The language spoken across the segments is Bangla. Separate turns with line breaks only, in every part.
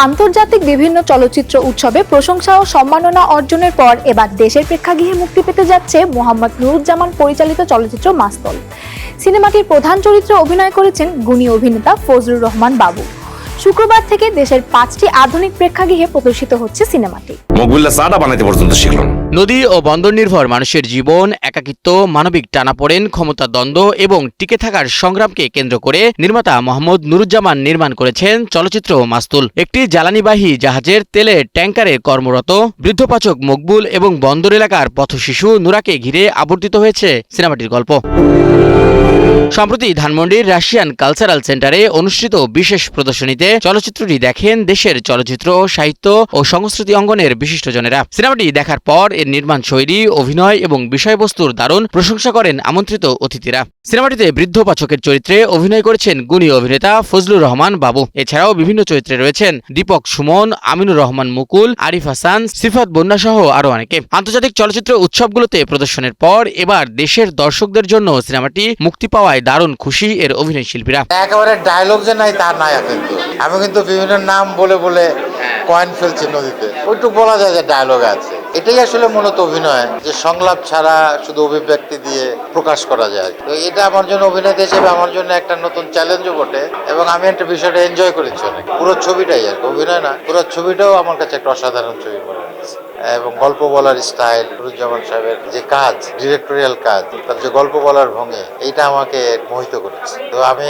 আন্তর্জাতিক বিভিন্ন চলচ্চিত্র উৎসবে প্রশংসা ও সম্মাননা অর্জনের পর এবার দেশের প্রেক্ষাগৃহে মুক্তি পেতে যাচ্ছে মোহাম্মদ নুরুজ্জামান পরিচালিত চলচ্চিত্র মাস্তল। সিনেমাটির প্রধান চরিত্রে অভিনয় করেছেন গুণী অভিনেতা ফজলুর রহমান বাবু। শুক্রবার থেকে দেশের 5টি আধুনিক প্রেক্ষাগৃহে প্রদর্শিত হচ্ছে সিনেমাটি।
মকবুল্লাহ চাটা বানাইতে পর্যন্ত শিখলাম।
নদী ও বন্দর নির্ভর মানুষের জীবন, একাকিত্ব, মানবিক টানাপোড়েন, ক্ষমতা দ্বন্দ্ব এবং টিকে থাকার সংগ্রামকে কেন্দ্র করে নির্মাতা মোহাম্মদ নুরুজ্জামান নির্মাণ করেছেন চলচ্চিত্র মাস্তুল। একটি জ্বালানিবাহী জাহাজের তেলের ট্যাঙ্কারে কর্মরত বৃদ্ধপাচক মকবুল এবং বন্দর এলাকার পথশিশু নুরাকে ঘিরে আবর্তিত হয়েছে সিনেমাটির গল্প। সম্প্রতি ধানমন্ডির রাশিয়ান কালচারাল সেন্টারে অনুষ্ঠিত বিশেষ প্রদর্শনীতে চলচ্চিত্রটি দেখেন দেশের চলচ্চিত্র, সাহিত্য ও সংস্কৃতি অঙ্গনের বিশিষ্টজনেরা। সিনেমাটি দেখার পর এর নির্মাণ শৈলী, অভিনয় এবং বিষয়বস্তুর দারুণ প্রশংসা করেন আমন্ত্রিত অতিথিরা। সিনেমাটিতে বৃদ্ধপাচকের চরিত্রে অভিনয় করেছেন গুণী অভিনেতা ফজলুর রহমান বাবু। এছাড়াও বিভিন্ন চরিত্রে রয়েছেন দীপক সুমন, আমিনুর রহমান মুকুল, আরিফ হাসান, সিফাত বন্যা সহ আরো অনেকে। আন্তর্জাতিক চলচ্চিত্র উৎসবগুলোতে প্রদর্শনের পর এবার দেশের দর্শকদের জন্য সিনেমাটি মুক্তি পাওয়ায় দারুণ খুশি এর অভিনয় শিল্পীরা।
একেবারে ডায়লগ যে নাই তা নাই, কিন্তু আমি কিন্তু বিভিন্ন নাম বলে বলে কয়েন ফেলছি নদীতে, ওইটুকু বলা যায় যে ডায়লগ আছে। এটাই আসলে মূলত অভিনয়, যে সংলাপ ছাড়া শুধু অভিব্যক্তি দিয়ে প্রকাশ করা যায়। তো এটা আমার জন্য অভিনেতা হিসেবে আমার জন্য একটা নতুন চ্যালেঞ্জও বটে, এবং আমি একটা বিষয়টা এনজয় করেছি অনেক। পুরো ছবিটাই আর অভিনয় না, পুরো ছবিটাও আমার কাছে একটা অসাধারণ ছবি মনে হয়েছে। এবং গল্প বলার স্টাইল, নুরুজ্জামান সাহেবের যে কাজ, ডিরেক্টোরিয়াল কাজ, তার যে গল্প বলার ভঙ্গি, এইটা আমাকে মোহিত করেছে। তো আমি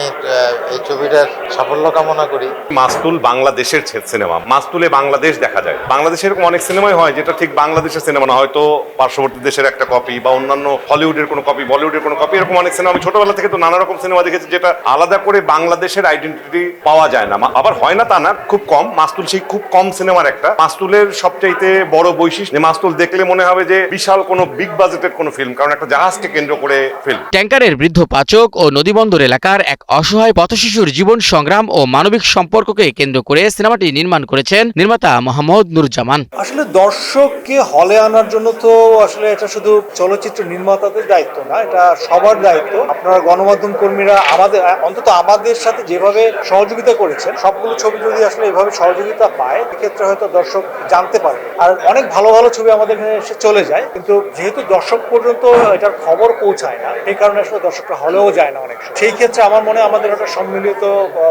এই ছবিটার সাফল্য কামনা করি।
মাস্তুল বাংলাদেশের সিনেমা, মাস্তুলে বাংলাদেশ দেখা যায়। বাংলাদেশে এরকম অনেক সিনেমাই হয় যেটা ঠিক বাংলাদেশের সিনেমা না, হয়তো পার্শ্ববর্তী দেশের একটা কপি বা অন্যান্য হলিউডের কোনো কপি, বলিউডের কোনো কপি, এরকম অনেক সিনেমা। আমি ছোটবেলা থেকে তো নানা রকম সিনেমা দেখেছি যেটা আলাদা করে বাংলাদেশের আইডেন্টিটি পাওয়া যায় না, আবার হয় না তা না, খুব কম। মাস্তুল সেই খুব কম সিনেমার একটা। মাস্তুলের সবচাইতে বড় বৈশিষ্ট্য, মাস্তুল দেখলে মনে হবে যে বিশাল কোনো বিগ বাজেটের কোনো ফিল্ম, কারণ একটা জাহাজকে কেন্দ্র করে ফিল্ম।
ট্যাঙ্কারের বৃদ্ধপাচক ও নদীবন্দর এলাকার এক অসহায় পথশিশুর জীবন সংগ্রাম ও মানবিক সম্পর্ককে কেন্দ্র করে সিনেমাটি নির্মাণ করেছেন নির্মাতা মোহাম্মদ নুরুজ্জামান।
আসলে দর্শককে হলে আনার জন্য তো আসলে এটা শুধু চলচ্চিত্র নির্মাতাদের দায়িত্ব না, এটা সবার দায়িত্ব। আপনারা গণমাধ্যম কর্মীরা আমাদের, অন্তত আমাদের সাথে যেভাবে সহযোগিতা করেছেন, সবগুলো ছবি যদি আসলে এভাবে সহযোগিতা পায়, এক্ষেত্রে হয়তো দর্শক জানতে পারে। আর অনেক ভালো ভালো ছবি আমাদের এখানে এসে চলে যায়, কিন্তু যেহেতু দর্শক পর্যন্ত এটার খবর পৌঁছায় না, এই কারণে আসলে দর্শকরা হলেও যায় না অনেক সময়। সেই ক্ষেত্রে আমার মনে হয় আমাদের একটা সম্মিলিত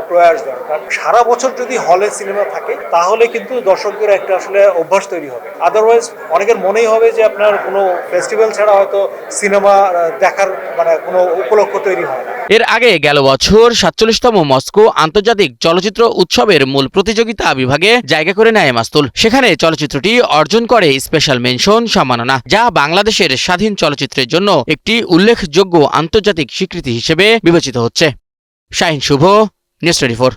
প্রয়াস দরকার। সারা বছর যদি হলে সিনেমা থাকে তাহলে কিন্তু দর্শকদের একটা আসলে অভ্যাস তৈরি হবে। আদারওয়াইজ অনেকের মনেই হবে যে আপনার কোনো ফেস্টিভ্যাল ছাড়া হয়তো সিনেমা দেখার কোনো উপলক্ষ তৈরি হয় না।
এর আগে গেল বছর 47তম মস্কো আন্তর্জাতিক চলচ্চিত্র উৎসবের মূল প্রতিযোগিতা বিভাগে জায়গা করে নেয় মাস্তুল। সেখানে চলচ্চিত্রটি অর্জন করে স্পেশাল মেনশন সম্মাননা, যা বাংলাদেশের স্বাধীন চলচ্চিত্রের জন্য একটি উল্লেখযোগ্য আন্তর্জাতিক স্বীকৃতি হিসেবে বিবেচিত হচ্ছে। শাহিন শুভ, নিউজ 24।